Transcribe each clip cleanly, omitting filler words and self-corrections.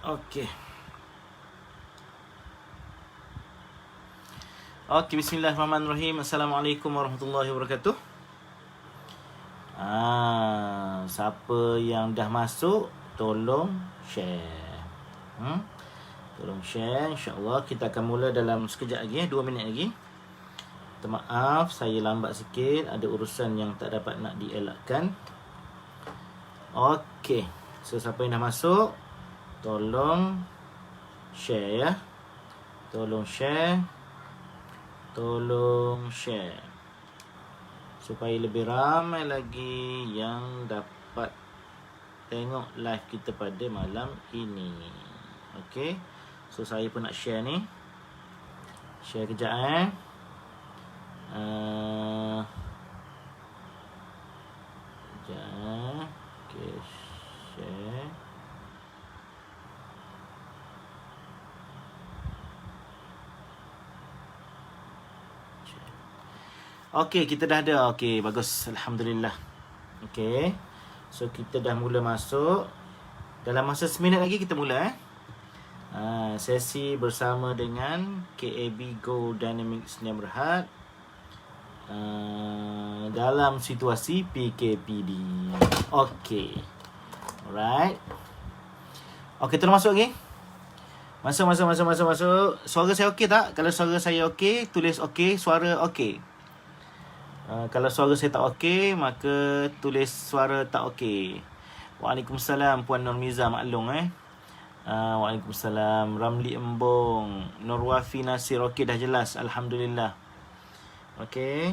Okey. Okey, bismillahirrahmanirrahim. Assalamualaikum warahmatullahi wabarakatuh. Siapa yang dah masuk, tolong share. Tolong share. InsyaAllah kita akan mula dalam sekejap lagi, 2 minit lagi. Minta maaf, saya lambat sikit. Ada urusan yang tak dapat nak dielakkan. Okey. So, siapa yang dah masuk, tolong share ya. Tolong share. Tolong share supaya lebih ramai lagi yang dapat tengok live kita pada malam ini. Okey. So saya pun nak share ni. Share kejap Kejap. Okey, share. Okey, kita dah ada. Okey, bagus. Alhamdulillah. Okey. So, kita dah mula masuk. Dalam masa seminit lagi kita mula sesi bersama dengan KAB Go Dynamics Sdn Bhd dalam situasi PKPD. Okey. Alright. Okey, terus masuk lagi. Masuk. Suara saya okey tak? Kalau suara saya okey, tulis okey. Suara okey. Kalau suara saya tak okey, maka tulis suara tak okey. Waalaikumsalam Puan Nurmiza maklum Waalaikumsalam Ramli Embong, Nurwafi Nasir. Okey, dah jelas. Alhamdulillah. Okey.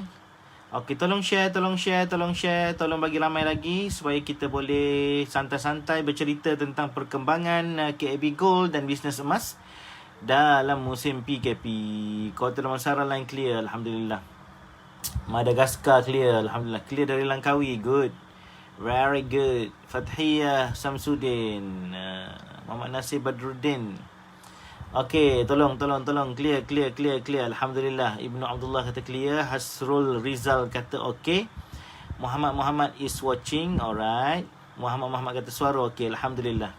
Okey, tolong share. Tolong bagi ramai lagi supaya kita boleh santai-santai bercerita tentang perkembangan KAB Gold dan bisnes emas dalam musim PKP. Kota Damansara line clear, alhamdulillah. Madagaskar clear, alhamdulillah. Clear dari Langkawi, good, very good. Fathiyah Samsudin, Muhammad Nasir Badruddin. Okey, tolong clear, alhamdulillah. Ibnu Abdullah kata clear. Hasrul Rizal kata okey. Muhammad is watching, alright. Muhammad kata suara okey, alhamdulillah.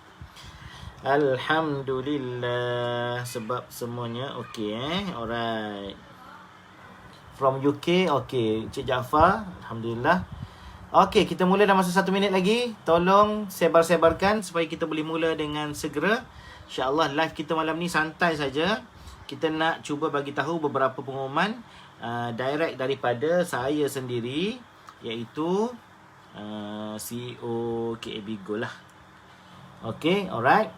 Alhamdulillah, sebab semuanya okey alright. From UK, okey. Cik Jaafar, alhamdulillah. Okey, kita mula dalam masa 1 minit lagi. Tolong sebar-sebarkan supaya kita boleh mula dengan segera. InsyaAllah live kita malam ni santai saja. Kita nak cuba bagi tahu beberapa pengumuman direct daripada saya sendiri, iaitu CEO KAB Gold lah. Okey, alright.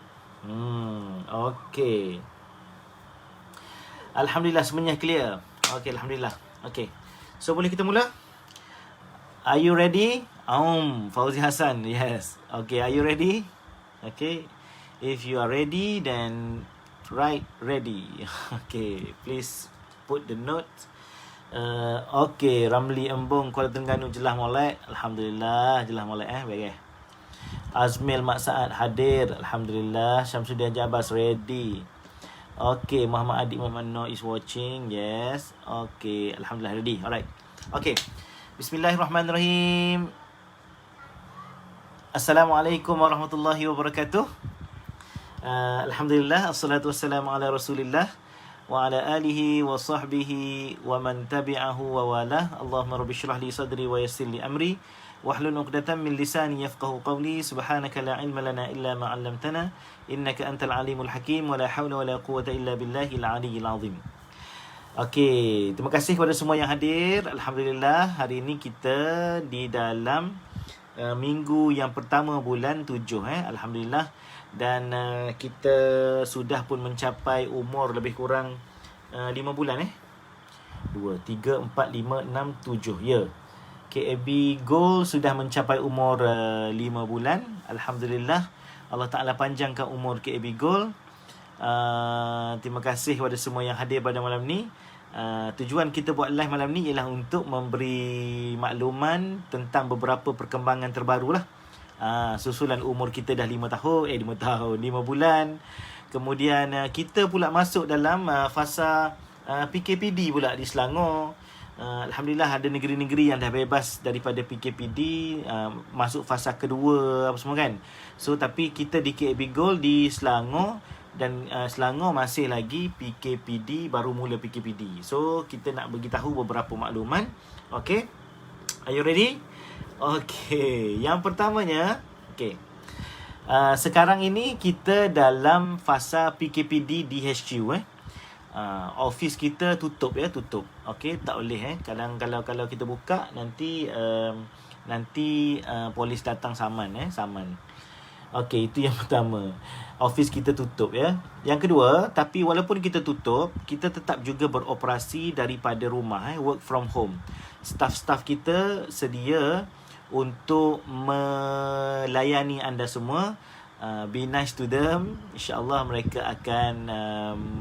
Okey. Alhamdulillah semuanya clear. Okey, alhamdulillah. Okey. So boleh kita mula? Are you ready? Fauzi Hassan. Yes. Okay, are you ready? Okay. If you are ready, then write ready. Okay, please put the note. Okay, Ramli Embong, Kuala Terengganu, Jelah Molek. Alhamdulillah, Jelah Molek baik. Azmil Mak Saad hadir. Alhamdulillah. Syamsuddin Jabas ready. Okay, Muhammad Adik Muhammad Noor is watching. Yes. Okay, alhamdulillah ready. Alright. Okay. Bismillahirrahmanirrahim. Assalamualaikum warahmatullahi wabarakatuh. Alhamdulillah, assalatu wassalamu ala Rasulillah wa ala alihi wa sahbihi wa man tabi'ahu wa wala. Allahumma rabbi shrah li sadri wa yassir li amri wahlul 'uqdatam min lisani yafqahu qawli. Subhanaka la ilma lana illa ma 'allamtana innaka antal alimul hakim wa la hawla wa la quwwata illa billahil aliyyil azim. Okey, terima kasih kepada semua yang hadir. Alhamdulillah, hari ini kita di dalam minggu yang pertama bulan 7 Alhamdulillah. Dan kita sudah pun mencapai umur lebih kurang 5 bulan 2, 3, 4, 5, 6, 7 ya. KAB Gold sudah mencapai umur 5 bulan. Alhamdulillah, Allah Ta'ala panjangkan umur KAB Gold. Terima kasih kepada semua yang hadir pada malam ni. Tujuan kita buat live malam ni ialah untuk memberi makluman tentang beberapa perkembangan terbaru lah. Susulan umur kita dah 5 bulan. Kemudian kita pula masuk dalam fasa PKPD pula di Selangor. Alhamdulillah ada negeri-negeri yang dah bebas daripada PKPD, masuk fasa kedua apa semua kan. So tapi kita di KAB Gold di Selangor dan Selangor masih lagi PKPD, baru mula PKPD. So kita nak beritahu beberapa makluman. Okay, are you ready? Okay, yang pertamanya, okay, sekarang ini kita dalam fasa PKPD di HQ. Office kita tutup. Okey, tak boleh Kalau kita buka nanti polis datang saman. Okey, itu yang pertama. Office kita tutup Yang kedua, tapi walaupun kita tutup, kita tetap juga beroperasi daripada rumah work from home. Staff-staff kita sedia untuk melayani anda semua. Be nice to them. InsyaAllah mereka akan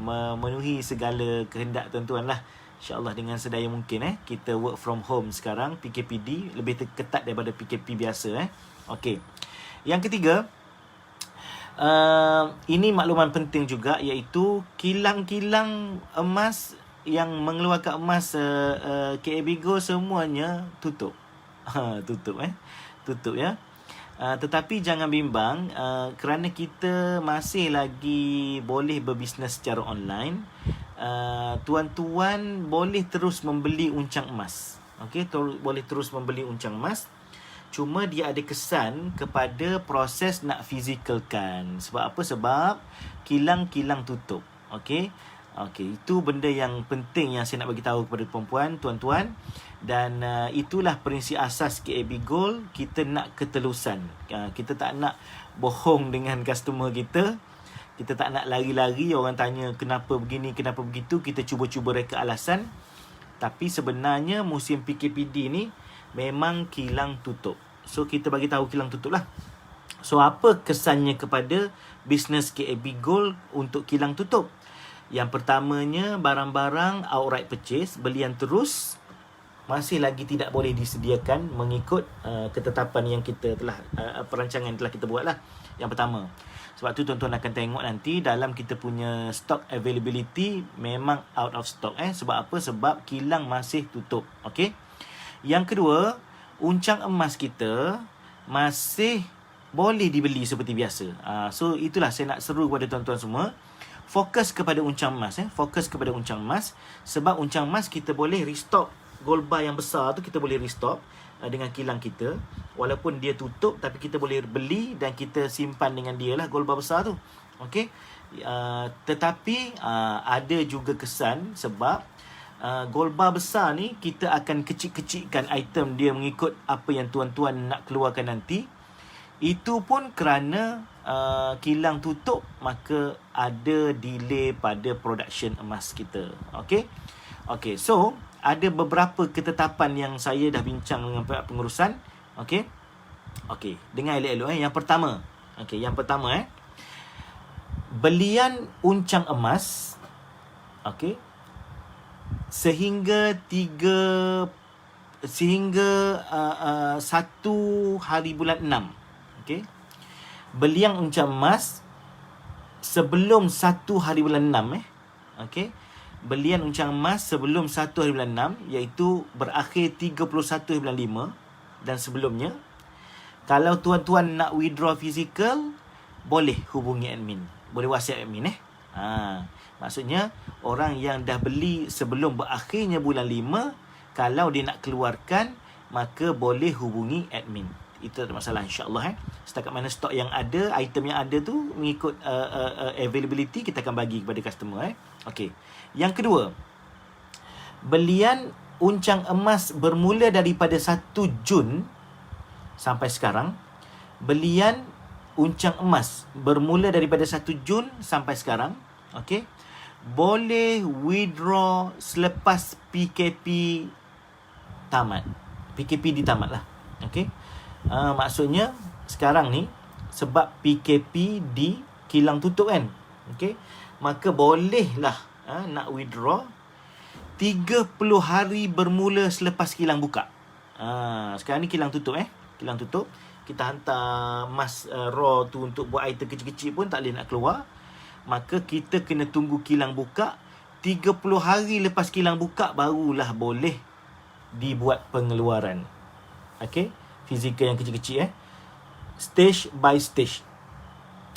memenuhi segala kehendak tuan-tuan lah. InsyaAllah dengan sedaya mungkin kita work from home sekarang. PKPD lebih ketat daripada PKP biasa Okey. Yang ketiga, ini makluman penting juga, iaitu kilang-kilang emas yang mengeluarkan emas KAB Gold semuanya tutup. Tutup tetapi jangan bimbang, kerana kita masih lagi boleh berbisnes secara online. Tuan-tuan boleh terus membeli uncang emas. Okey, boleh terus membeli uncang emas. Cuma dia ada kesan kepada proses nak fizikalkan. Sebab apa? Sebab kilang-kilang tutup. Okey, itu benda yang penting yang saya nak bagi tahu kepada perempuan, tuan-tuan. Dan itulah prinsip asas KAB Gold. Kita nak ketelusan. Kita tak nak bohong dengan customer kita. Kita tak nak lari-lari orang tanya kenapa begini, kenapa begitu. Kita cuba-cuba reka alasan. Tapi sebenarnya musim PKPD ni memang kilang tutup. So kita bagi tahu kilang tutup lah. So apa kesannya kepada bisnes KAB Gold untuk kilang tutup? Yang pertamanya, barang-barang outright purchase, belian terus, masih lagi tidak boleh disediakan mengikut ketetapan yang kita telah perancangan yang telah kita buat lah. Yang pertama. Sebab tu tuan-tuan akan tengok nanti dalam kita punya stock availability memang out of stock Sebab apa? Sebab kilang masih tutup. Okey. Yang kedua, uncang emas kita masih boleh dibeli seperti biasa. So itulah saya nak seru kepada tuan-tuan semua. Fokus kepada uncang emas Fokus kepada uncang emas. Sebab uncang emas kita boleh restock. Gold bar yang besar tu kita boleh restock dengan kilang kita. Walaupun dia tutup, tapi kita boleh beli dan kita simpan dengan dia lah gold bar besar tu. Okey. Tetapi ada juga kesan sebab gold bar besar ni kita akan kecil-kecilkan item dia mengikut apa yang tuan-tuan nak keluarkan nanti. Itu pun kerana kilang tutup, maka ada delay pada production emas kita. Okey. So ada beberapa ketetapan yang saya dah bincang dengan pihak pengurusan. Okey, dengar elok-elok Yang pertama, belian uncang emas sehingga 1 hari bulan 6. Okey. Belian uncang emas sebelum 1 hari bulan 6 Okey. Belian uncang emas sebelum 1 hari bulan 6, iaitu berakhir 31 hari bulan 5 dan sebelumnya. Kalau tuan-tuan nak withdraw fizikal, boleh hubungi admin. Boleh WhatsApp admin maksudnya orang yang dah beli sebelum berakhirnya bulan 5, kalau dia nak keluarkan, maka boleh hubungi admin. Itu tak ada masalah, insyaAllah Setakat mana stok yang ada, item yang ada tu mengikut availability, kita akan bagi kepada customer Okey. Yang kedua, belian uncang emas bermula daripada 1 Jun sampai sekarang. Belian uncang emas bermula daripada 1 Jun sampai sekarang. Okey. Boleh withdraw selepas PKP tamat. PKP ditamat lah. Okey. Maksudnya sekarang ni sebab PKP di kilang tutup kan. Okey. Maka bolehlah nak withdraw 30 hari bermula selepas kilang buka. Sekarang ni kilang tutup Kilang tutup. Kita hantar emas raw tu untuk buat item kecil-kecil pun tak boleh nak keluar. Maka kita kena tunggu kilang buka. 30 hari lepas kilang buka barulah boleh dibuat pengeluaran. Okey, fizikal yang kecil-kecil stage by stage.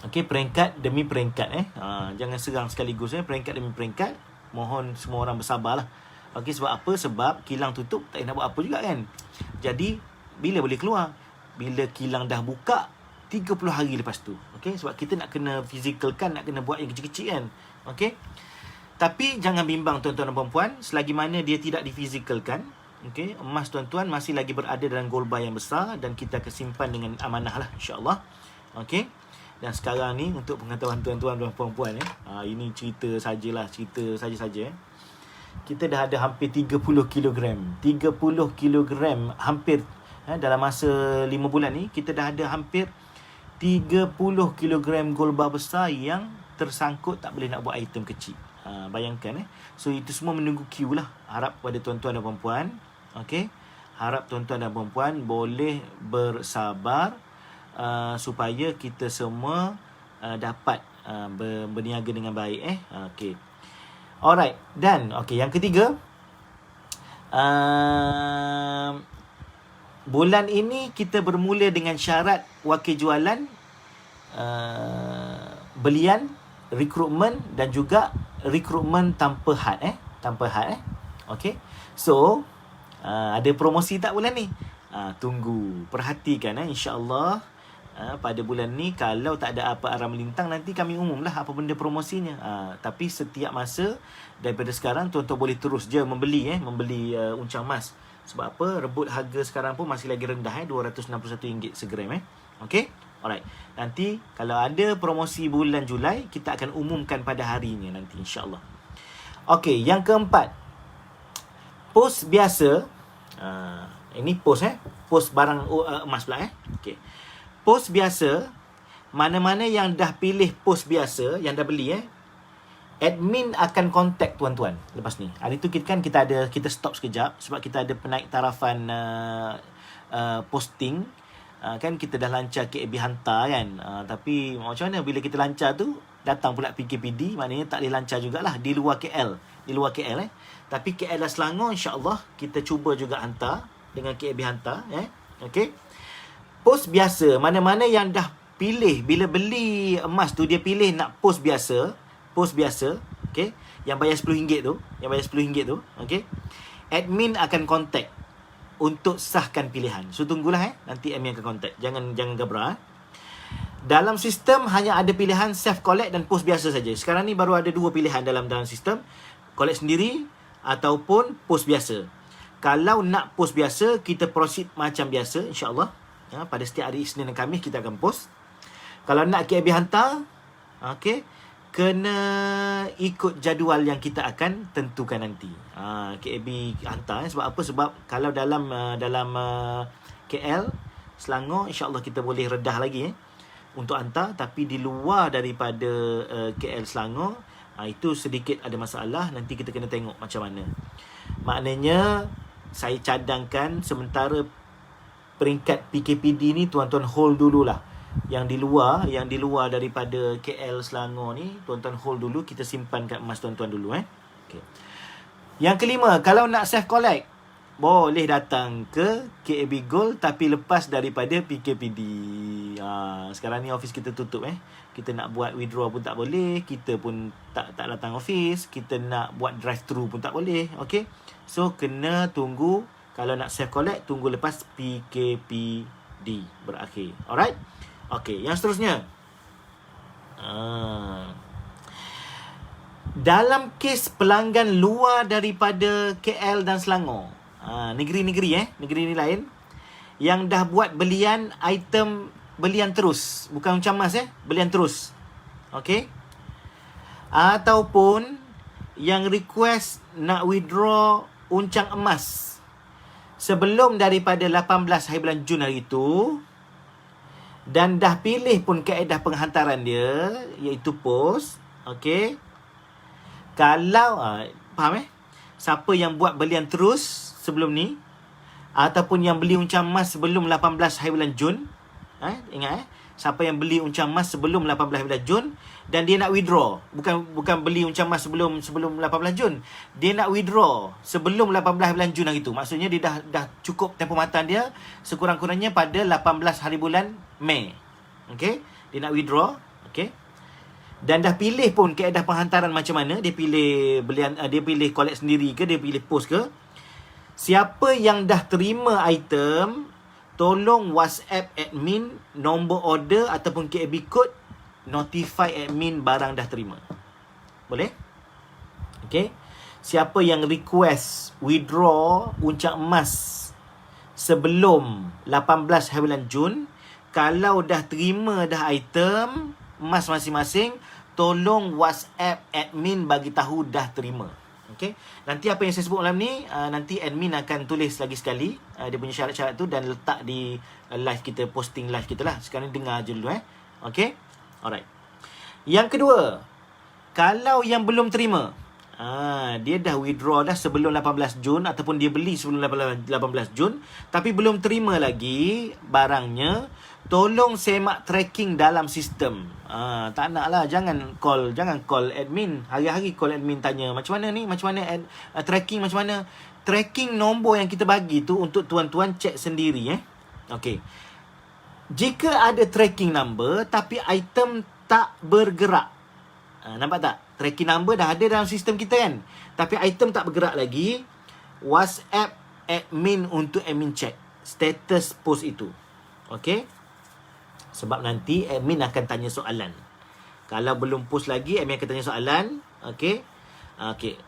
Okey, peringkat demi peringkat jangan serang sekaligus peringkat demi peringkat. Mohon semua orang bersabarlah. Okey, sebab apa? Sebab kilang tutup tak nak buat apa juga kan. Jadi bila boleh keluar? Bila kilang dah buka 30 hari lepas tu. Okey, sebab kita nak kena fizikalkan, nak kena buat yang kecil-kecil kan. Okey. Tapi jangan bimbang tuan-tuan dan puan-puan, selagi mana dia tidak difizikalkan, okey, emas tuan-tuan masih lagi berada dalam gold bar yang besar dan kita akan simpan dengan amanah lah, insya-Allah. Okey. Dan sekarang ni untuk pengetahuan tuan-tuan dan puan-puan ini cerita sajalah, cerita saja-saja kita dah ada hampir 30 kilogram. 30 kilogram hampir dalam masa 5 bulan ni kita dah ada hampir 30 kilogram gold bar besar yang tersangkut, tak boleh nak buat item kecil. Bayangkan So itu semua menunggu queue lah. Harap pada tuan-tuan dan puan-puan, okey, harap tuan-tuan dan puan-puan boleh bersabar supaya kita semua dapat berniaga dengan baik okey. Alright, dan okey, yang ketiga, bulan ini kita bermula dengan syarat wakil jualan, belian, rekrutmen dan juga rekrutmen tanpa had tanpa had okey. So ada promosi tak bulan ni? Tunggu, perhatikan insya-Allah. Pada bulan ni kalau tak ada apa arah melintang, nanti kami umumlah apa benda promosinya. Tapi setiap masa daripada sekarang tuan-tuan boleh terus je membeli uncang emas. Sebab apa? Rebut harga sekarang pun masih lagi rendah RM261 segram okey. Alright. Nanti kalau ada promosi bulan Julai, kita akan umumkan pada harinya nanti insya-Allah. Okey, yang keempat, pos biasa. Ini pos pos barang emas pula okey. Pos biasa, mana-mana yang dah pilih pos biasa, yang dah beli admin akan contact tuan-tuan lepas ni. Hari tu kita stop sekejap sebab kita ada penaik tarafan posting. Kan kita dah lancar KAB hantar kan. Tapi macam mana bila kita lancar tu datang pula PKPD, maknanya tak boleh lancar jugalah di luar KL. Tapi KL dan Selangor insya-Allah kita cuba juga hantar dengan KAB hantar okey. Pos biasa, mana-mana yang dah pilih bila beli emas tu, dia pilih nak pos biasa, okey, yang bayar RM10 tu, okey. Admin akan contact untuk sahkan pilihan. So tunggulah nanti admin akan contact. Jangan gabra. Dalam sistem hanya ada pilihan self collect dan pos biasa saja. Sekarang ni baru ada 2 pilihan dalam sistem, collect sendiri ataupun pos biasa. Kalau nak pos biasa, kita proceed macam biasa insya-Allah. Pada setiap hari Isnin dan Khamis kita akan post. Kalau nak KAB hantar, okey, kena ikut jadual yang kita akan tentukan nanti. KAB hantar sebab apa? Sebab kalau dalam KL, Selangor, insya-Allah kita boleh redah lagi untuk hantar, tapi di luar daripada KL Selangor, itu sedikit ada masalah. Nanti kita kena tengok macam mana. Maknanya saya cadangkan sementara peringkat PKPD ni tuan-tuan hold dululah. Yang di luar daripada KL Selangor ni tuan-tuan hold dulu, kita simpan kat emas tuan-tuan dulu okey. Yang kelima, kalau nak self collect boleh datang ke KAB Gold tapi lepas daripada PKPD. Sekarang ni office kita tutup Kita nak buat withdraw pun tak boleh, kita pun tak datang office, kita nak buat drive thru pun tak boleh okey. So kena tunggu. Kalau nak self collect, tunggu lepas PKPD berakhir. Alright? Okey, yang seterusnya. Dalam kes pelanggan luar daripada KL dan Selangor, negeri-negeri negeri lain yang dah buat belian terus, bukan macam emas belian terus. Okey? Ataupun yang request nak withdraw uncang emas sebelum daripada 18 hari bulan Jun hari itu, dan dah pilih pun kaedah penghantaran dia, iaitu pos. Okey. Kalau faham siapa yang buat belian terus sebelum ni, ataupun yang beli uncang emas sebelum 18 hari bulan Jun, ingat siapa yang beli uncang emas sebelum 18 Jun dan dia nak withdraw. Bukan beli uncang emas sebelum 18 Jun. Dia nak withdraw sebelum 18 Jun hari tu. Maksudnya dia dah cukup tempoh matan dia sekurang-kurangnya pada 18 hari bulan Mei. Okey, dia nak withdraw, okey. Dan dah pilih pun kaedah penghantaran macam mana, dia pilih belian, dia pilih collect sendiri ke, dia pilih post ke. Siapa yang dah terima item, tolong WhatsApp admin nombor order ataupun KAB code, notify admin barang dah terima. Boleh? Okey. Siapa yang request withdraw uncang emas sebelum 18 hari bulan Jun, kalau dah terima dah item emas masing-masing, tolong WhatsApp admin bagi tahu dah terima. Okey. Nanti apa yang saya sebut malam ni, nanti admin akan tulis lagi sekali dia punya syarat-syarat tu dan letak di live kita, posting live kita lah. Sekarang ni dengar je dulu Okey. Alright. Yang kedua, kalau yang belum terima, dia dah withdraw dah sebelum 18 Jun ataupun dia beli sebelum 18 Jun tapi belum terima lagi barangnya, tolong semak tracking dalam sistem. Tak nak lah, jangan call admin. Hari-hari call admin tanya, macam mana ni? Macam mana tracking macam mana? Tracking nombor yang kita bagi tu untuk tuan-tuan cek sendiri Okey. Jika ada tracking number tapi item tak bergerak. Nampak tak? Tracking number dah ada dalam sistem kita kan? Tapi item tak bergerak lagi. WhatsApp admin untuk admin check status post itu. Okey? Sebab nanti admin akan tanya soalan. Kalau belum post lagi, admin akan tanya soalan. Okey. Okey.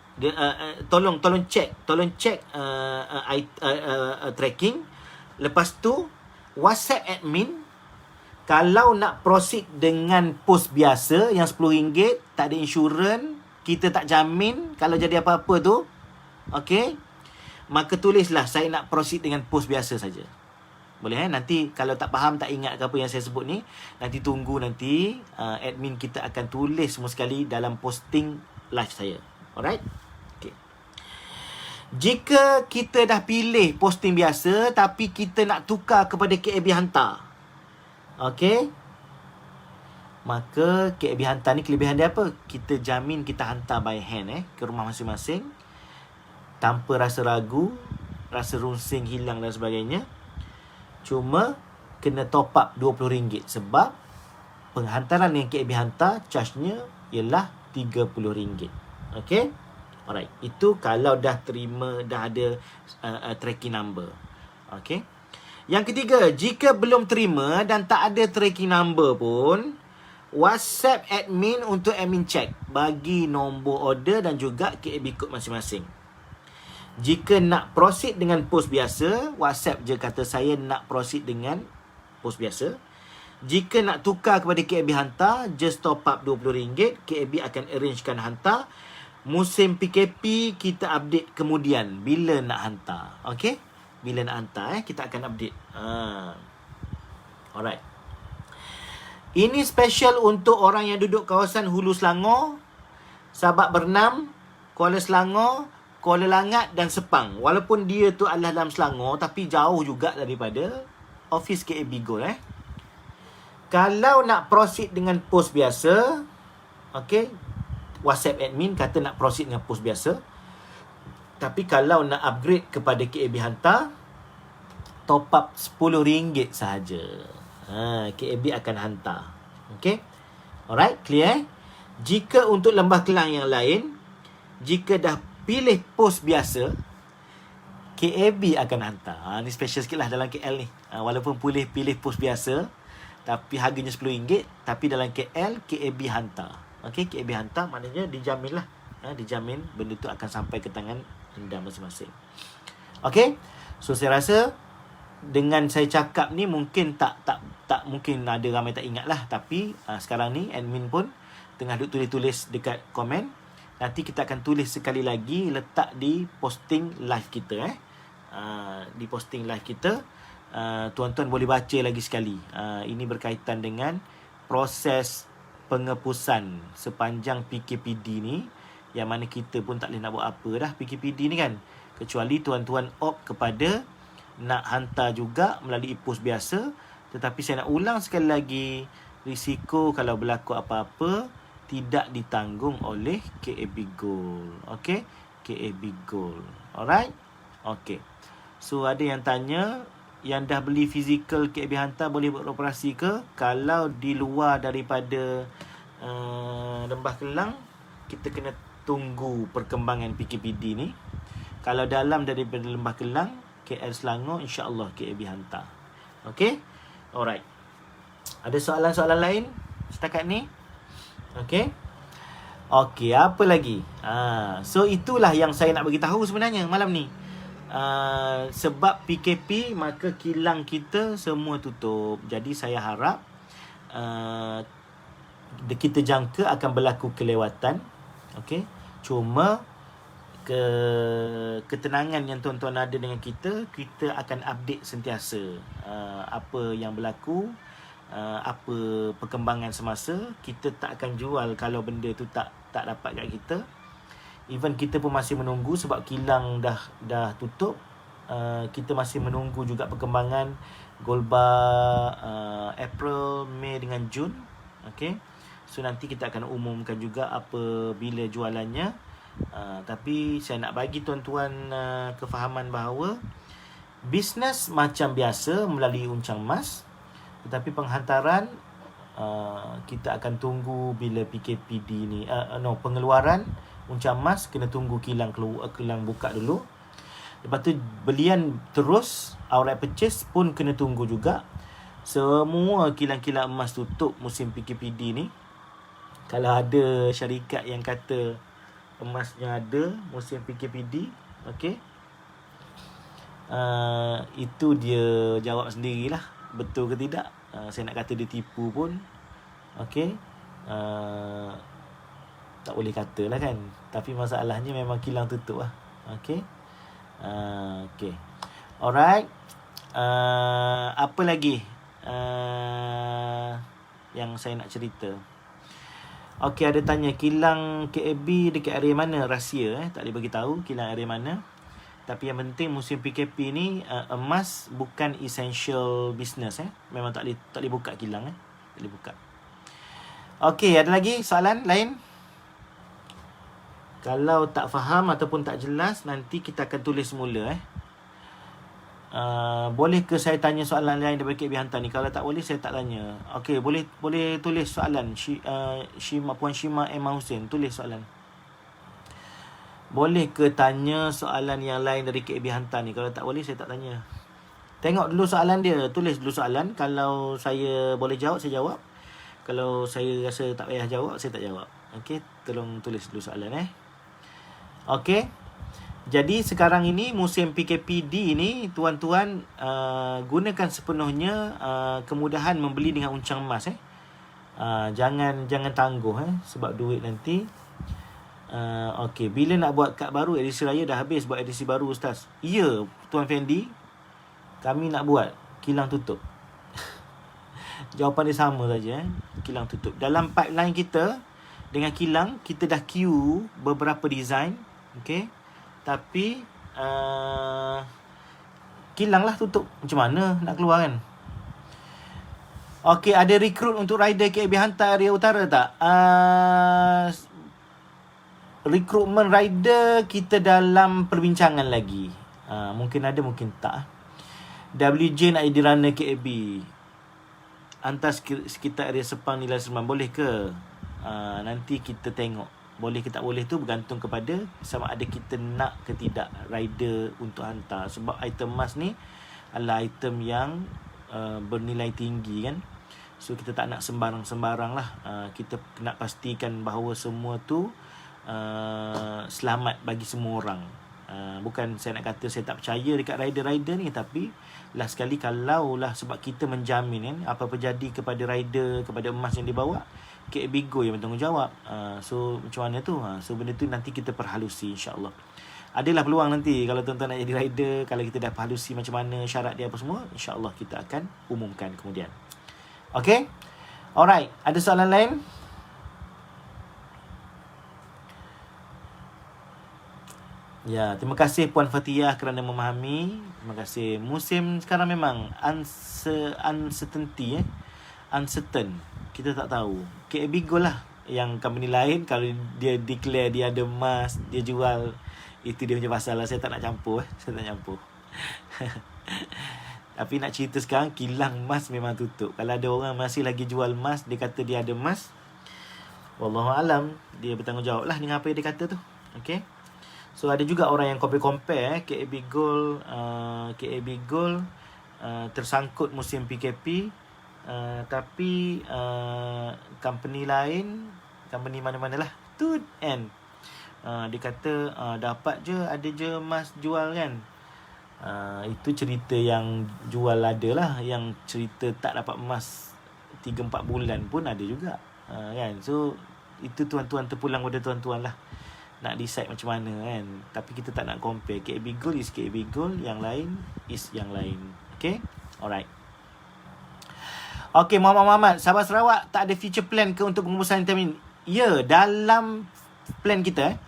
Tolong check tracking. Lepas tu WhatsApp admin, kalau nak proceed dengan post biasa yang RM10, tak ada insurans, kita tak jamin kalau jadi apa-apa tu, okey, maka tulislah saya nak proceed dengan post biasa saja. Boleh nanti kalau tak faham, tak ingat ke apa yang saya sebut ni, nanti tunggu nanti admin kita akan tulis semua sekali dalam posting live saya. Alright? Okay. Jika kita dah pilih posting biasa tapi kita nak tukar kepada KAB hantar, okey, maka KAB hantar ni kelebihan dia apa? Kita jamin kita hantar by hand ke rumah masing-masing tanpa rasa ragu, rasa runsing hilang dan sebagainya. Cuma kena top up RM20 sebab penghantaran yang KAB hantar charge-nya ialah RM30. Okey? Alright, itu kalau dah terima, dah ada tracking number. Okey? Yang ketiga, jika belum terima dan tak ada tracking number pun, WhatsApp admin untuk admin check bagi nombor order dan juga KAB code masing-masing. Jika nak proceed dengan post biasa, WhatsApp je kata saya nak proceed dengan post biasa. Jika nak tukar kepada KAB hantar, just top up RM20, KAB akan arrangekan hantar. Musim PKP kita update kemudian bila nak hantar. Okey? Bila nak hantar kita akan update. Alright. Ini special untuk orang yang duduk kawasan Hulu Selangor, Sabak Bernam, Kuala Selangor, Kuala Langat dan Sepang. Walaupun dia tu adalah dalam Selangor tapi jauh juga daripada office KAB Gold Kalau nak proceed dengan post biasa, okey, WhatsApp admin kata nak proceed dengan post biasa. Tapi kalau nak upgrade kepada KAB hantar, top up RM10 sahaja. KAB akan hantar. Okey? Alright, clear? Jika untuk Lembah Kelang yang lain, jika dah pilih post biasa, KAB akan hantar. Ni special sikit lah dalam KL ni. Walaupun pilih post biasa, tapi harganya RM10, tapi dalam KL, KAB hantar. Okey, KAB hantar maknanya dijamin lah. Dijamin benda tu akan sampai ke tangan anda masing-masing. Okey, so saya rasa dengan saya cakap ni mungkin tak mungkin ada ramai tak ingat lah. Tapi sekarang ni admin pun tengah tulis-tulis dekat komen. Nanti kita akan tulis sekali lagi, letak di posting live kita di posting live kita. Tuan-tuan boleh baca lagi sekali. Ini berkaitan dengan proses pengepusan sepanjang PKPD ni, yang mana kita pun tak boleh nak buat apa dah PKPD ni kan, kecuali tuan-tuan opt kepada nak hantar juga melalui post biasa Tetapi saya nak ulang sekali lagi, risiko kalau berlaku apa-apa tidak ditanggung oleh KAB Gold. Okey, KAB Gold. Alright? Okey. So ada yang tanya, yang dah beli fizikal KAB hantar boleh buat operasi ke? Kalau di luar daripada Lembah Kelang, kita kena tunggu perkembangan PKPD ni. Kalau dalam daripada Lembah Kelang, KL Selangor, insya-Allah KAB hantar. Okey? Alright. Ada soalan-soalan lain setakat ni? Okey. Okey, apa lagi? So itulah yang saya nak bagi tahu sebenarnya malam ni. Sebab PKP, maka kilang kita semua tutup. Jadi saya harap kita jangka akan berlaku kelewatan. Okey. Cuma ketenangan yang tuan-tuan ada dengan kita akan update sentiasa apa yang berlaku, apa perkembangan semasa. Kita tak akan jual kalau benda tu tak dapat kat kita. Even kita pun masih menunggu sebab kilang dah tutup. Kita masih menunggu juga perkembangan gold bar April, Mei dengan Jun. Okey. So nanti kita akan umumkan juga apa bila jualannya. Tapi saya nak bagi tuan-tuan kefahaman bahawa bisnes macam biasa melalui Uncang Mas, tetapi penghantaran kita akan tunggu bila PKPD ni pengeluaran Uncang Mas kena tunggu kilang buka dulu. Lepas tu belian terus, outright purchase pun kena tunggu juga. Semua kilang-kilang emas tutup musim PKPD ni. Kalau ada syarikat yang kata emasnya ada musim PKPD, okey, itu dia jawab sendirilah, betul ke tidak. Saya nak kata dia tipu pun, okey, tak boleh katalah kan. Tapi masalahnya memang kilang tutup lah. Okey. Okey. Alright. Apa lagi yang saya nak cerita? Okey, ada tanya kilang KAB dekat area mana? Rahsia tak boleh bagi tahu kilang area mana. Tapi yang penting musim PKP ni emas bukan essential business Memang tak boleh buka kilang Tak boleh buka. Okey, ada lagi soalan lain? Kalau tak faham ataupun tak jelas, nanti kita akan tulis semula boleh ke saya tanya soalan lain daripada KAB hantar ni? Kalau tak boleh, saya tak tanya. Okey, boleh tulis soalan. Puan Shima Emma Hussein, tulis soalan. Boleh ke tanya soalan yang lain dari KAB hantar ni? Kalau tak boleh, saya tak tanya. Tengok dulu soalan dia, tulis dulu soalan. Kalau saya boleh jawab, saya jawab. Kalau saya rasa tak payah jawab, saya tak jawab. Okey, tolong tulis dulu soalan Okey. Jadi sekarang ini musim PKPD ni, tuan-tuan gunakan sepenuhnya kemudahan membeli dengan Uncang Mas jangan tangguh sebab duit nanti. Okey, bila nak buat kad baru? Edisi raya dah habis, buat edisi baru Ustaz. Ya, Tuan Fendi, kami nak buat, kilang tutup. Jawapan dia sama saja kilang tutup. Dalam pipeline kita dengan kilang, kita dah queue beberapa design. Okey. Tapi kilang lah tutup. Macam mana nak keluar kan? Okey, ada rekrut untuk rider KAB hantar area utara tak? Rekrutmen rider kita dalam perbincangan lagi. Mungkin ada, mungkin tak. WJ nak jadi runner KAB, hantar sekitar area Sepang, Nilai Seremban, boleh ke? Nanti kita tengok. Boleh ke tak boleh tu bergantung kepada sama ada kita nak ke tidak rider untuk hantar. Sebab item emas ni adalah item yang bernilai tinggi kan. So kita tak nak sembarang-sembarang lah. Kita nak pastikan bahawa semua tu selamat bagi semua orang. Bukan saya nak kata saya tak percaya dekat rider-rider ni, tapi last sekali kalau lah sebab kita menjamin kan, apa-apa jadi kepada rider, kepada emas yang dibawa, KAB Go yang bertanggungjawab. So macam mana tu? So benda tu nanti kita perhalusi, insya-Allah. Adalah peluang nanti kalau tuan-tuan nak jadi rider, kalau kita dah perhalusi macam mana syarat dia apa semua, insya-Allah kita akan umumkan kemudian. Okay? Alright, ada soalan lain? Ya, terima kasih Puan Fatiyah kerana memahami. Terima kasih. Musim sekarang memang uncertainty, uncertain. Kita tak tahu. KAB Gold lah. Yang company lain kalau dia declare dia ada emas, dia jual, itu dia punya pasal lah. Saya tak nak campur. Saya tak campur. Tapi nak cerita sekarang, kilang emas memang tutup. Kalau ada orang masih lagi jual emas, dia kata dia ada emas, wallahualam, dia bertanggungjawab lah dengan apa yang dia kata tu. Okay. So ada juga orang yang compare KAB Gold, tersangkut musim PKP, tapi company lain, company mana-mana lah tu, and dia kata dapat je, ada je emas jual kan. Itu cerita yang jual ada lah. Yang cerita tak dapat emas 3-4 bulan pun ada juga, kan. So itu tuan-tuan terpulang pada tuan-tuan lah nak decide macam mana kan. Tapi kita tak nak compare. KAB Gold is KAB Gold, yang lain is yang lain. Okay, alright. Okay, Muhammad, Sabah Sarawak tak ada future plan ke untuk pengurusan vitamin? Ya, dalam plan kita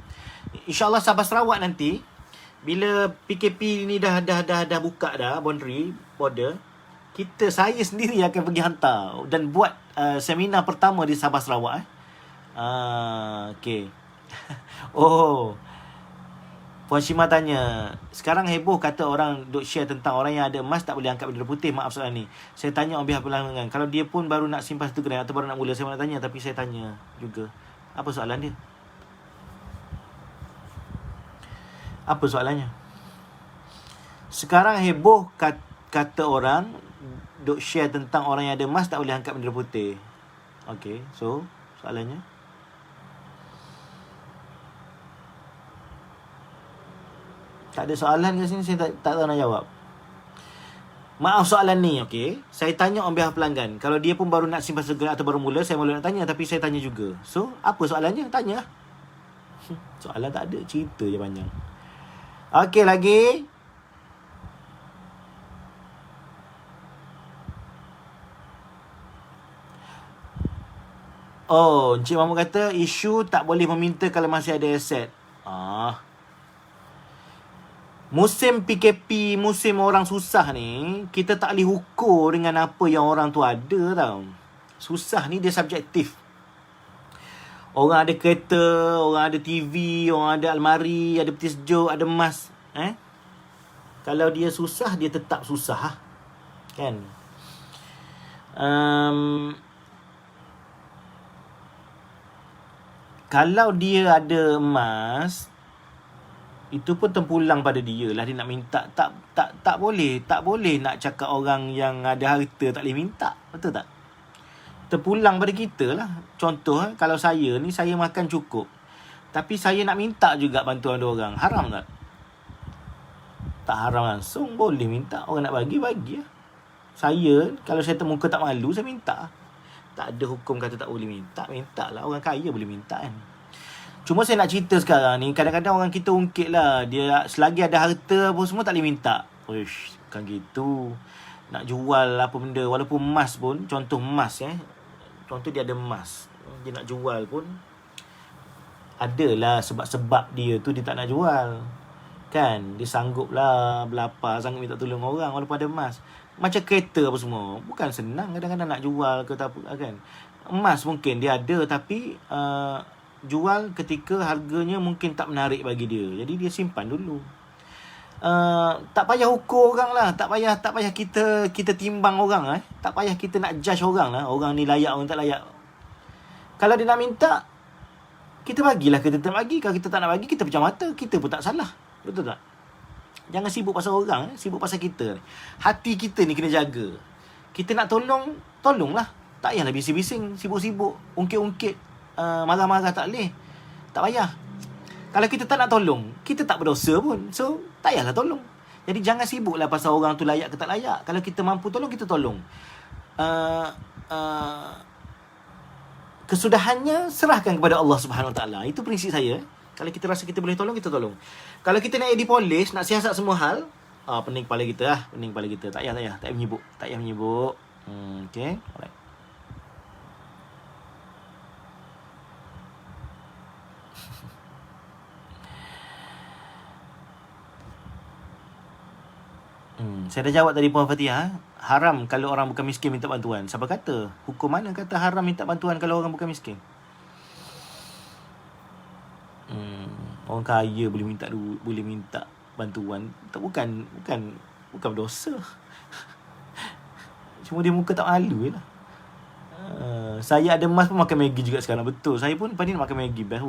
InsyaAllah Sabah Sarawak nanti, bila PKP ni dah buka dah border, saya sendiri akan pergi hantar dan buat seminar pertama di Sabah Sarawak. Okay. Oh, Puan Shima tanya, sekarang heboh kata orang duk share tentang orang yang ada emas tak boleh angkat bendera putih. Maaf soalan ni. Saya tanya on behalf pelanggan. Kalau dia pun baru nak simpan 1 gram atau baru nak mula, saya nak tanya, tapi saya tanya juga. Apa soalan dia? Apa soalannya? Sekarang heboh kata orang duk share tentang orang yang ada emas tak boleh angkat bendera putih. Okay, so soalannya? Tak ada soalan kat sini, saya tak tahu nak jawab. Maaf soalan ni, okay. Saya tanya on behalf pelanggan. Kalau dia pun baru nak simpan segera atau baru mula, saya malu nak tanya, tapi saya tanya juga. So, apa soalannya? Tanya lah. Soalan tak ada, cerita je panjang. Okay, lagi. Oh, Encik Mahmud kata, isu tak boleh meminta kalau masih ada aset. Musim PKP, musim orang susah ni, kita tak boleh ukur dengan apa yang orang tu ada tau. Susah ni dia subjektif. Orang ada kereta, orang ada TV, orang ada almari, ada peti sejuk, ada emas. Kalau dia susah, dia tetap susah. Kan? Kalau dia ada emas, itu pun terpulang pada dia lah. Dia nak minta. Tak boleh nak cakap orang yang ada harta tak boleh minta. Betul tak? Terpulang pada kita lah. Contoh, kalau saya ni, saya makan cukup, tapi saya nak minta juga bantuan orang. Haram tak? Tak haram langsung. Boleh minta. Orang nak bagi lah. Saya, kalau saya termuka tak malu, saya minta. Tak ada hukum kata tak boleh minta. Minta lah. Orang kaya boleh minta kan. Cuma saya nak cerita sekarang ni, kadang-kadang orang kita ungkit lah, dia selagi ada harta apa semua tak boleh minta. Uish, bukan gitu. Nak jual apa benda, walaupun emas pun, contoh emas contoh dia ada emas, dia nak jual pun, adalah sebab-sebab dia tu dia tak nak jual. Kan, dia sanggup lah berlapar, sanggup minta tolong orang walaupun ada emas. Macam kereta apa semua, bukan senang kadang-kadang nak jual ke tak apa kan. Emas mungkin dia ada, tapi jual ketika harganya mungkin tak menarik bagi dia. Jadi dia simpan dulu. Tak payah ukur orang lah. Tak payah kita timbang orang. Tak payah kita nak judge orang lah. Orang ni layak, orang tak layak. Kalau dia nak minta, kita bagilah, kita tak bagi. Kalau kita tak nak bagi, kita pecah mata. Kita pun tak salah. Betul tak? Jangan sibuk pasal orang, sibuk pasal kita. Hati kita ni kena jaga. Kita nak tolong, tolonglah. Tak payahlah bising-bising, sibuk-sibuk, ungkit-ungkit, marah-marah tak boleh. Tak payah. Kalau kita tak nak tolong, kita tak berdosa pun. So, tak payahlah tolong. Jadi jangan sibuklah pasal orang tu layak ke tak layak. Kalau kita mampu tolong, kita tolong. Kesudahannya serahkan kepada Allah Subhanahu Wa Taala. Itu prinsip saya. Kalau kita rasa kita boleh tolong, kita tolong. Kalau kita nak polish, nak siasat semua hal, pening kepala kita lah. Pening kepala kita. Tak payah menyibuk. Tak payah menyibuk. Okay. Alright. Saya dah jawab tadi Puan Fatihah. Haram kalau orang bukan miskin minta bantuan. Siapa kata? Hukum mana kata haram minta bantuan kalau orang bukan miskin? Orang kaya boleh minta bantuan. Bukan berdosa. Cuma dia muka tak malu je lah. Saya ada emas pun makan Maggi juga sekarang. Betul. Saya pun pagi ni makan Maggi. Best.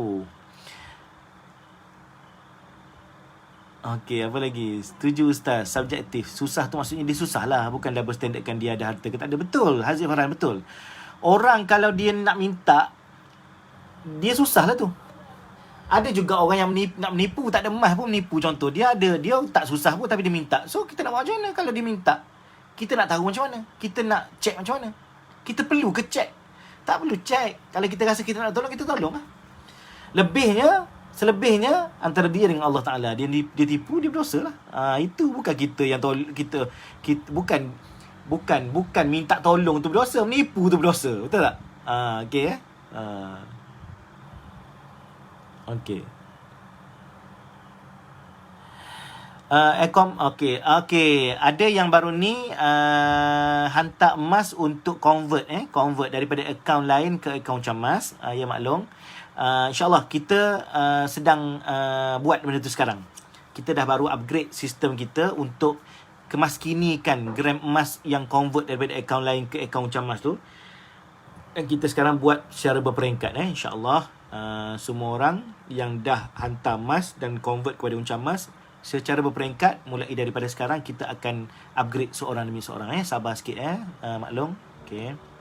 Okey, apa lagi? Setuju Ustaz, subjektif. Susah tu maksudnya dia susah lah. Bukan double standard kan dia ada harta ke tak ada. Betul, Hazif Farhan, betul. Orang kalau dia nak minta, dia susah lah tu. Ada juga orang yang nak menipu, tak ada emas pun menipu. Contoh, dia tak susah pun tapi dia minta. So, kita nak buat macam mana kalau dia minta? Kita nak tahu macam mana? Kita nak check macam mana? Kita perlu ke check? Tak perlu check. Kalau kita rasa kita nak tolong, kita tolong lah. Selebihnya antara dia dengan Allah Ta'ala. Dia tipu, dia berdosa lah. Itu bukan kita yang kita bukan minta tolong tu berdosa, menipu tu berdosa. Betul tak? Okey eh. Okey. Okey. Ada yang baru ni hantar emas untuk convert daripada akaun lain ke akaun camas. Ya maklum. InsyaAllah kita sedang buat benda tu sekarang. Kita dah baru upgrade sistem kita untuk kemaskinikan gram emas yang convert daripada akaun lain ke akaun camas tu. Dan kita sekarang buat secara berperingkat InsyaAllah. Semua orang yang dah hantar emas dan convert kepada camas secara berperingkat, mulai daripada sekarang kita akan upgrade seorang demi seorang. Sabar sikit maklum. Okey.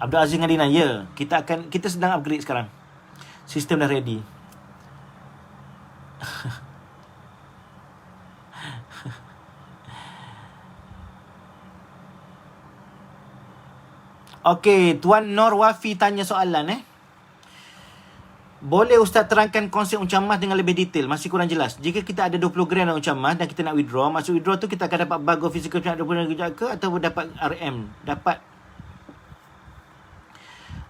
Abdul Aziz dengan Dina, ya, kita sedang upgrade sekarang. Sistem dah ready. Okey, Tuan Nur Wafi tanya soalan Boleh Ustaz terangkan konsep uncamas dengan lebih detail? Masih kurang jelas. Jika kita ada 20 gram dalam uncamas dan kita nak withdraw, maksud withdraw tu kita akan dapat bago fizikal 20 gram ke atau dapat RM?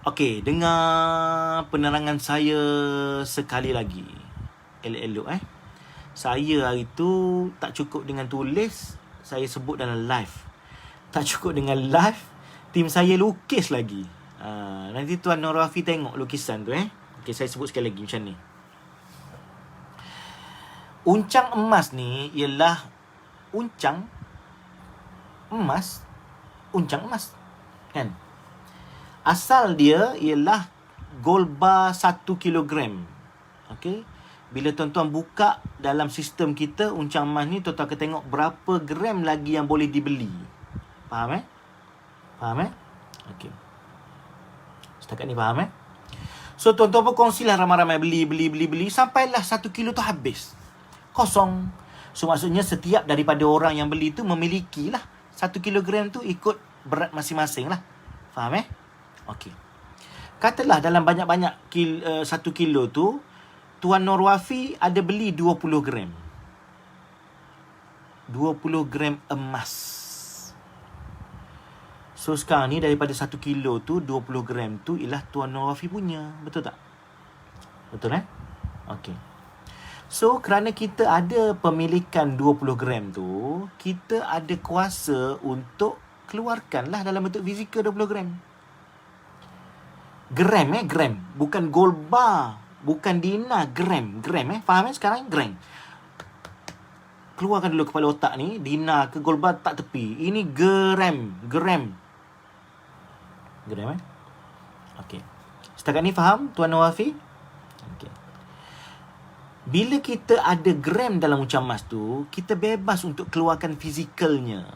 Okey, dengar penerangan saya sekali lagi. Elok-elok Saya hari tu tak cukup dengan tulis, saya sebut dalam live. Tak cukup dengan live, tim saya lukis lagi. Nanti Tuan Nur Rafi tengok lukisan tu Okey, saya sebut sekali lagi macam ni. Uncang emas ni ialah uncang emas kan? Asal dia ialah gold bar 1 kilogram. Okey. Bila tuan-tuan buka dalam sistem kita uncang emas ni, tuan-tuan akan tengok berapa gram lagi yang boleh dibeli. Faham Okey. Setakat ni faham So tuan-tuan pun kongsilah ramai-ramai beli sampailah 1 kilo tu habis. Kosong. So maksudnya setiap daripada orang yang beli tu memilikilah 1 kilogram tu ikut berat masing-masing lah. Faham Okey. Katalah dalam banyak-banyak 1 kilo tu Tuan Nur Wafi ada beli 20 gram. 20 gram emas. So sekarang ni daripada 1 kilo tu 20 gram tu ialah Tuan Nur Wafi punya. Betul tak? Betul Okey. So kerana kita ada pemilikan 20 gram tu, kita ada kuasa untuk keluarkanlah dalam bentuk fizikal 20 gram. Gram gram, bukan gold bar, bukan dinar, gram faham sekarang? Gram. Keluarkan dulu kepala otak ni, dinar ke gold bar tak tepi. Ini gram Okey. Setakat ni faham Tuan Wafi? Okey. Bila kita ada gram dalam uncang emas tu, kita bebas untuk keluarkan fizikalnya.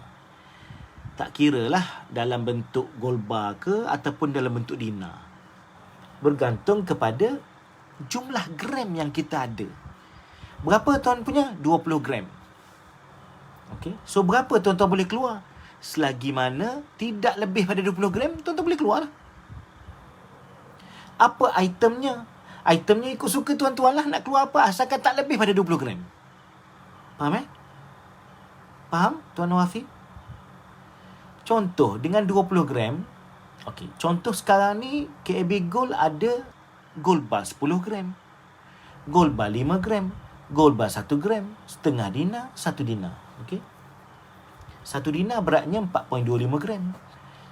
Tak kiralah dalam bentuk gold bar ke ataupun dalam bentuk dinar. Bergantung kepada jumlah gram yang kita ada. Berapa tuan punya? 20 gram. Okey. So berapa tuan-tuan boleh keluar? Selagi mana tidak lebih pada 20 gram, tuan-tuan boleh keluar lah. Apa itemnya? Itemnya ikut suka tuan-tuan lah nak keluar apa, asalkan tak lebih pada 20 gram. Faham Faham Tuan Wafi? Contoh, dengan 20 gram, Okey, contoh sekarang ni KAB Gold ada gold bar 10 gram, gold bar 5 gram, gold bar 1 gram, setengah dinar, 1 dinar. Okey. 1 dinar beratnya 4.25 gram.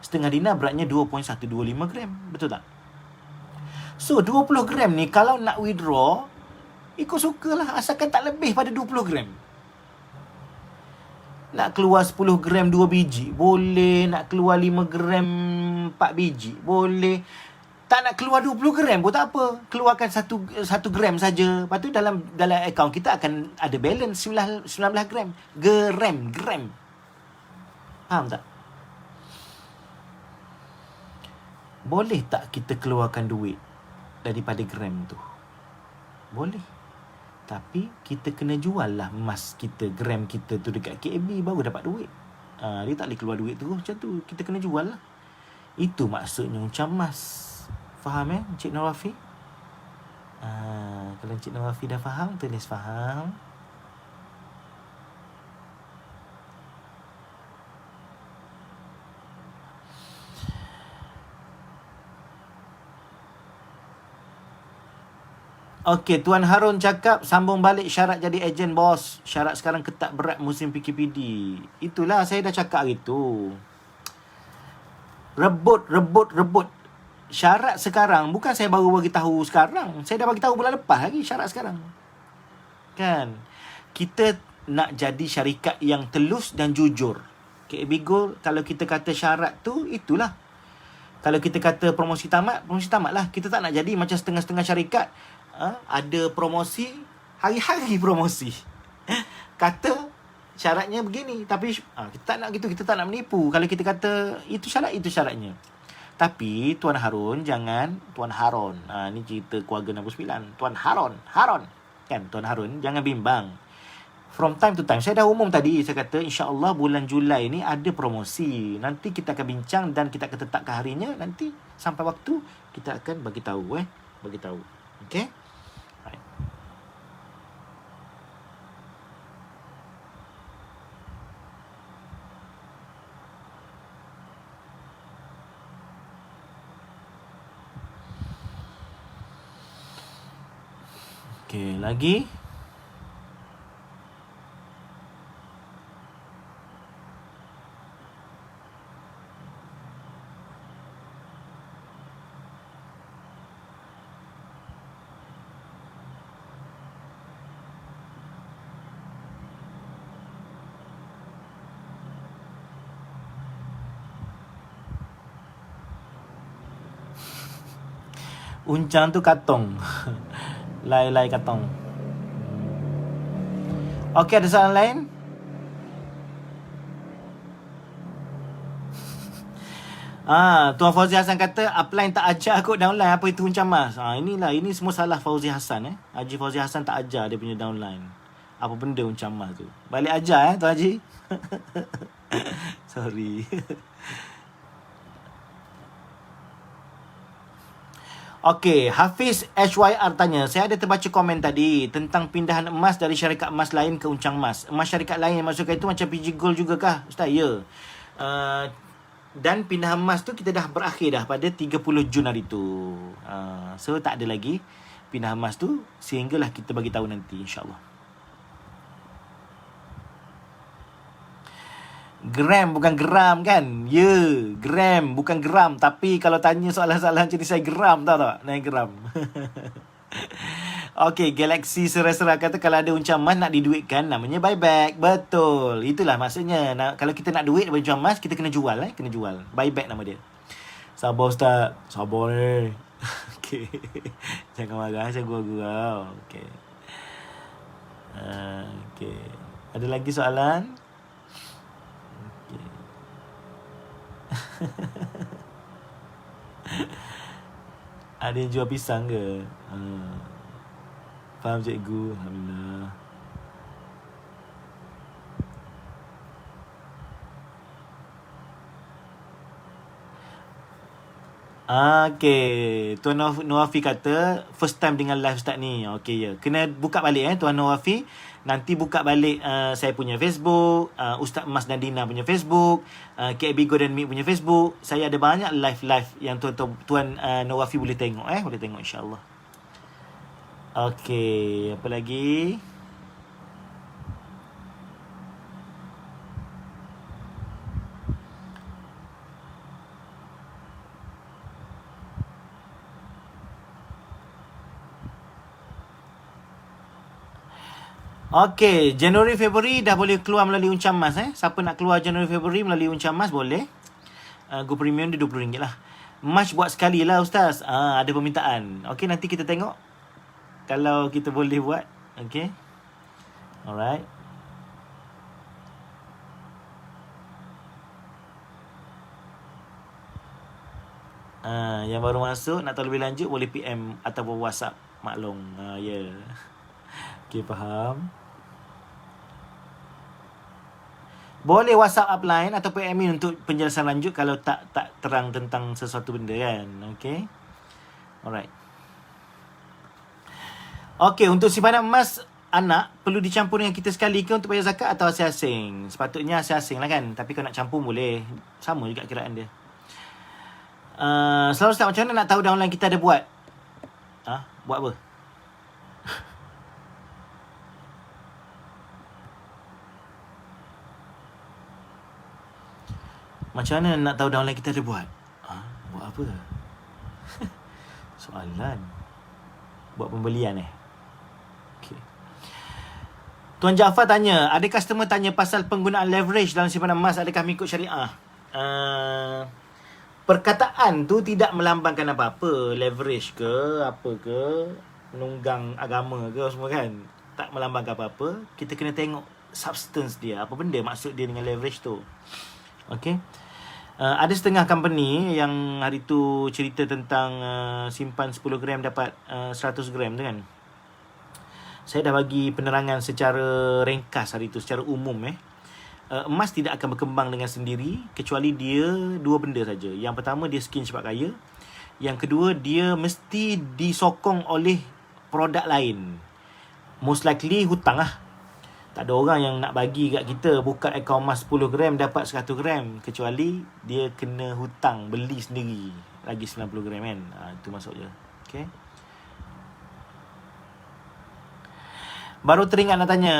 Setengah dinar beratnya 2.125 gram. Betul tak? So 20 gram ni kalau nak withdraw, ikut sukalah, asalkan tak lebih pada 20 gram. Nak keluar 10 gram 2 biji, boleh. Nak keluar 5 gram 4 biji, boleh. Tak nak keluar 20 gram pun tak apa. Keluarkan 1 gram saja. Lepas tu dalam akaun kita akan ada balance 19 gram. Gram. Faham tak? Boleh tak kita keluarkan duit daripada gram tu? Boleh. Tapi kita kena jual lah emas kita, gram kita tu dekat KAB baru dapat duit. Dia tak boleh keluar duit tu macam tu. Kita kena jual lah. Itu maksudnya uncam emas. Faham Encik Nur Wafi? Kalau Encik Nur Wafi dah faham, tulis faham. Okey, Tuan Harun cakap sambung balik syarat jadi ejen bos. Syarat sekarang ketat berat musim PKPD. Itulah saya dah cakap hari tu. Rebut. Syarat sekarang bukan saya baru bagi tahu sekarang. Saya dah bagi tahu bulan lepas lagi syarat sekarang. Kan? Kita nak jadi syarikat yang telus dan jujur. KAB Gold, kalau kita kata syarat tu, itulah. Kalau kita kata promosi tamat lah. Kita tak nak jadi macam setengah-setengah syarikat. Ada promosi, hari-hari promosi. Kata syaratnya begini, tapi kita tak nak gitu, kita tak nak menipu. Kalau kita kata itu syaratnya. Tapi Tuan Harun jangan, Tuan Harun, ni cerita keluarga 69. Tuan Harun kan, Tuan Harun jangan bimbang. From time to time, saya dah umum tadi, saya kata insya-Allah bulan Julai ni ada promosi. Nanti kita akan bincang dan kita akan tetapkan harinya. Nanti sampai waktu kita akan bagi tahu. Okey? Okey, lagi. Uncang tu katong. Lai katong. Okey, ada soalan lain? Tuan Fauzi Hassan kata upline tak ajar kot downline apa itu uncam emas. Ini semua salah Fauzi Hassan Haji Fauzi Hassan tak ajar dia punya downline. Apa benda uncam emas tu? Balik ajar Tuan Haji. Sorry. Okey, Hafiz HYR tanya, saya ada terbaca komen tadi tentang pindahan emas dari syarikat emas lain ke uncang emas. Emas syarikat lain yang masukkan itu macam PG Gold juga kah? Ustaz, ya. Dan pindahan emas tu kita dah berakhir dah pada 30 Jun hari tu. So tak ada lagi pindahan emas tu sehinggalah kita bagi tahu nanti insya-Allah. Gram bukan geram kan? Ya, gram bukan geram. Tapi kalau tanya soalan-soalan macam ni, saya geram, tahu tak? Naik geram. Okey, Galaxy Serah-Serah kata kalau ada uncam emas nak diduitkan, namanya buyback. Betul. Itulah maksudnya. Kalau kita nak duit daripada uncam emas, kita kena jual. Kena jual. Buyback nama dia. Sabar Ustaz. Sabar ni. Okey. Jangan marah, saya gurau-gurau. Okey. Okey. Ada lagi soalan? Ada yang jual pisang ke? Faham cikgu? Alhamdulillah. Okay, Tuan Noafi kata first time dengan live Ustaz ni. Okay, ya. Kena buka balik Tuan Noafi. Nanti buka balik saya punya Facebook, Ustaz Mas dan Dina punya Facebook, KB Go dan Mik punya Facebook. Saya ada banyak live-live yang Tuan Noafi boleh tengok. Boleh tengok insyaAllah. Okay, apa lagi? Okay, Januari Februari dah boleh keluar melalui Uncam Mas. Siapa nak keluar Januari Februari melalui Uncam Mas boleh. Go Premium dia RM20 lah. March buat sekali lah Ustaz. Ada permintaan. Okay, nanti kita tengok kalau kita boleh buat. Okay, alright. Yang baru masuk nak tahu lebih lanjut boleh PM ataupun WhatsApp maklum. Ya. Okay, faham. Boleh WhatsApp upline ataupun admin untuk penjelasan lanjut kalau tak terang tentang sesuatu benda kan. Okay, alright. Okay, untuk simpanan emas anak perlu dicampur dengan kita sekali ke untuk bayar zakat atau asing-asing? Sepatutnya asing-asing lah kan. Tapi kalau nak campur boleh. Sama juga kiraan dia. Selalu Ustaz, macam mana nak tahu downline kita ada buat? Buat apa? Macam mana nak tahu downline kita ada buat? Buat apa? Soalan. Buat pembelian Okay. Tuan Jaafar tanya, ada customer tanya pasal penggunaan leverage dalam simpanan emas, adakah mengikut syariah? Perkataan tu tidak melambangkan apa-apa. Leverage ke, apa ke, menunggang agama ke, semua kan. Tak melambangkan apa-apa. Kita kena tengok substance dia. Apa benda maksud dia dengan leverage tu. Okay. Ada setengah company yang hari tu cerita tentang simpan 10 gram dapat 100 gram tu kan. Saya dah bagi penerangan secara ringkas hari tu, secara umum emas tidak akan berkembang dengan sendiri kecuali dia dua benda saja. Yang pertama, dia skin cepat kaya. Yang kedua, dia mesti disokong oleh produk lain. Most likely hutang lah. Tak ada orang yang nak bagi kat kita buka akaun emas 10 gram dapat 100 gram. Kecuali dia kena hutang, beli sendiri lagi 90 gram kan. Itu masuk je. Okay. Baru teringat nak tanya,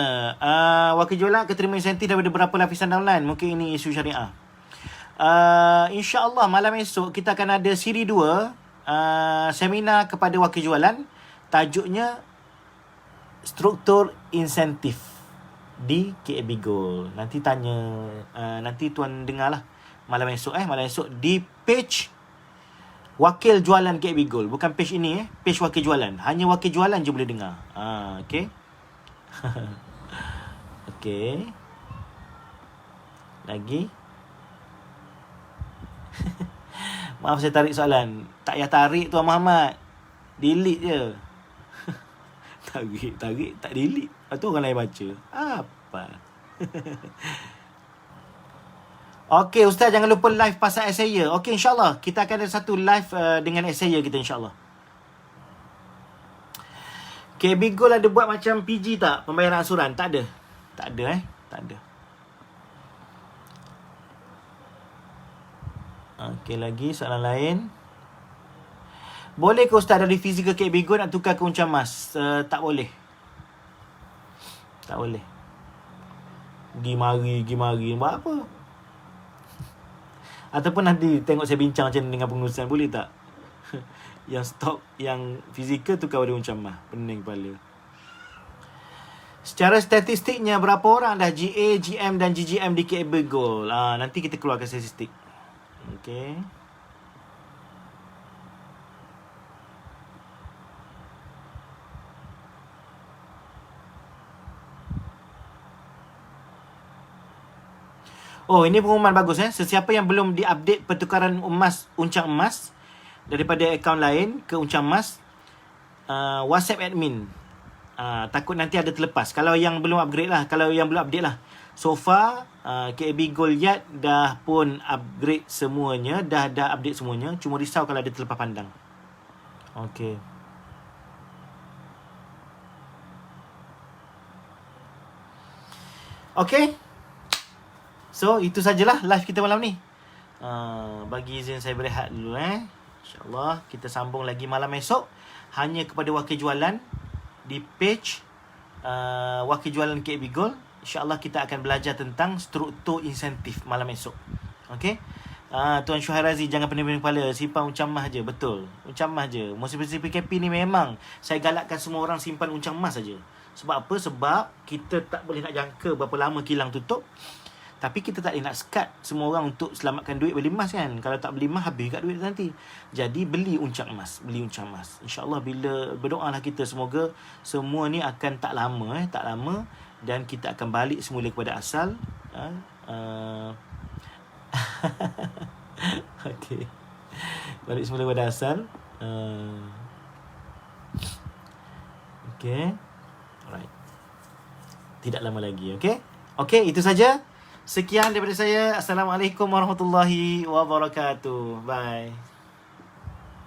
wakil jualan akan terima insentif daripada berapa lapisan downline? Mungkin ini isu syariah. InsyaAllah malam esok kita akan ada siri 2 seminar kepada wakil jualan. Tajuknya struktur insentif di KB Gold. Nanti tanya, nanti tuan dengar lah malam esok di page wakil jualan KB Gold. Bukan page ini page wakil jualan. Hanya wakil jualan je boleh dengar. Okay. Okay. Lagi. Maaf saya tarik soalan. Tak payah tarik Tuan Muhammad. Delete je. Tarik tak delete. Lepas tu orang lain baca. Apa? Okay Ustaz, jangan lupa live pasal essay. Okay, insyaAllah kita akan ada satu live dengan essay kita insyaAllah. KB Gold ada buat macam PG tak? Pembayaran ansuran? Tak ada. Tak ada Tak ada. Okay, lagi soalan lain. Boleh ke Ustaz dari fizikal KB Gold nak tukar ke Uncam Mas? Tak boleh. Tak boleh. Gimari buat apa? Ataupun nanti tengok saya bincang macam ni dengan pengurusan, boleh tak? Yang stok yang fizikal tukar pada Uncam Mas. Pening kepala. Secara statistiknya berapa orang dah GA, GM dan GGM di KB Gold? Nanti kita keluarkan statistik. Okay. Oh, ini pengumuman bagus Sesiapa yang belum diupdate pertukaran emas Uncang Emas daripada akaun lain ke Uncang Emas, WhatsApp admin. Takut nanti ada terlepas. Kalau yang belum upgrade lah, kalau yang belum update lah, So far KAB Gold Yard dah pun upgrade semuanya, dah update semuanya. Cuma risau kalau ada terlepas pandang. Okay. Okay. So itu sajalah live kita malam ni. Bagi izin saya berehat dulu InsyaAllah kita sambung lagi malam esok. Hanya kepada wakil jualan di page wakil jualan KAB Gold. InsyaAllah kita akan belajar tentang struktur insentif malam esok. Okay. Tuan Syuhairazi, jangan pening-pening kepala, simpan uncang emas je. Betul, uncang emas je. Musim PKP ni memang saya galakkan semua orang simpan uncang emas saja. Sebab apa? Sebab kita tak boleh nak jangka berapa lama kilang tutup. Tapi kita tak boleh nak sekat semua orang untuk selamatkan duit beli emas kan. Kalau tak beli emas, habis kat duit nanti. Jadi beli uncang emas. InsyaAllah bila berdoalah kita, semoga semua ni akan tak lama. Dan kita akan balik semula kepada asal. Okay. Balik semula kepada asal. Okay. Alright. Tidak lama lagi. Okay. Okay, itu saja. Sekian daripada saya. Assalamualaikum warahmatullahi wabarakatuh. Bye.